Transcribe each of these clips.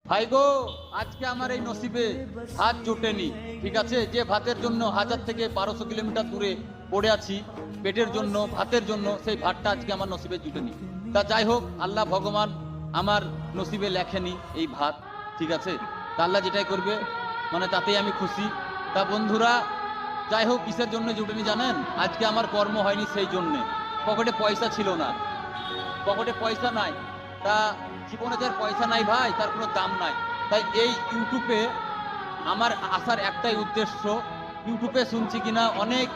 ভাই গো, আজকে আমার এই নসিবে ভাত জোটেনি। ঠিক আছে, যে ভাতের জন্য 1000 থেকে 1200 কিলোমিটার দূরে পড়ে আছি পেটের জন্য, ভাতের জন্য, সেই ভাতটা আজকে আমার নসিবে জুটেনি। তা যাই হোক, আল্লাহ ভগবান আমার নসিবে লেখেনি এই ভাত। ঠিক আছে, তা আল্লাহ যেটাই করবে মানে তাতেই আমি খুশি। তা বন্ধুরা, যাই হোক, কিসের জন্য জুটেনি জানেন? আজকে আমার কর্ম হয়নি, সেই জন্যে। পকেটে পয়সা ছিল না, পকেটে পয়সা নাই। তা জীবনে যার পয়সা নাই ভাই, তার কোনো দাম নাই। তাই এই ইউটিউবে আমার আসার একটাই উদ্দেশ্য, ইউটিউবে শুনছি কিনা অনেক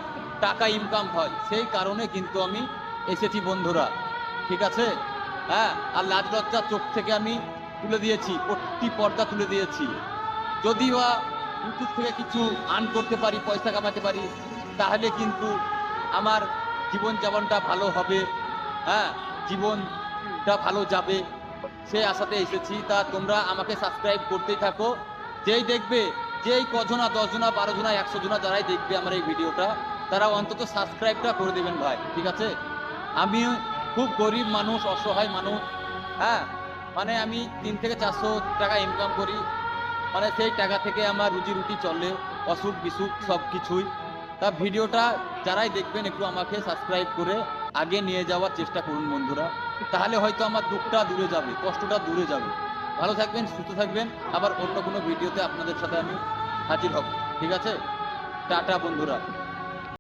টাকা ইনকাম হয়, সেই কারণে কিন্তু আমি এসেছি বন্ধুরা। ঠিক আছে, হ্যাঁ, আর লাজ লজ্জা চোখ থেকে আমি তুলে দিয়েছি, প্রতি পর্দা তুলে দিয়েছি। যদি বা ইউটিউব থেকে কিছু আর্ন করতে পারি, পয়সা কামাতে পারি, তাহলে কিন্তু আমার জীবনযাপনটা ভালো হবে। হ্যাঁ, জীবনটা ভালো যাবে, সেই আশাতে এসেছি। তা তোমরা আমাকে সাবস্ক্রাইব করতেই থাকো। যেই দেখবে, যেই কজনা, 10 জনা, 12 জনা, 100 জনা যারাই দেখবে আমার এই ভিডিওটা, তারা অন্তত সাবস্ক্রাইবটা করে দেবেন ভাই। ঠিক আছে, আমি খুব গরিব মানুষ, অসহায় মানুষ। হ্যাঁ, মানে আমি 3 থেকে 400 টাকা ইনকাম করি, মানে সেই টাকা থেকে আমার রুজি রুটি চলে, অসুখ বিসুখ সব কিছুই। তা ভিডিওটা যারাই দেখবেন একটু আমাকে সাবস্ক্রাইব করে আগে নিয়ে যাওয়ার চেষ্টা করুন বন্ধুরা, তাহলে হয়তো আমার দুঃখটা দূরে যাবে, কষ্টটা দূরে যাবে। ভালো থাকবেন, সুস্থ থাকবেন। আবার অন্য কোনো ভিডিওতে আপনাদের সাথে আমি হাজির হব। ঠিক আছে, টাটা বন্ধুরা।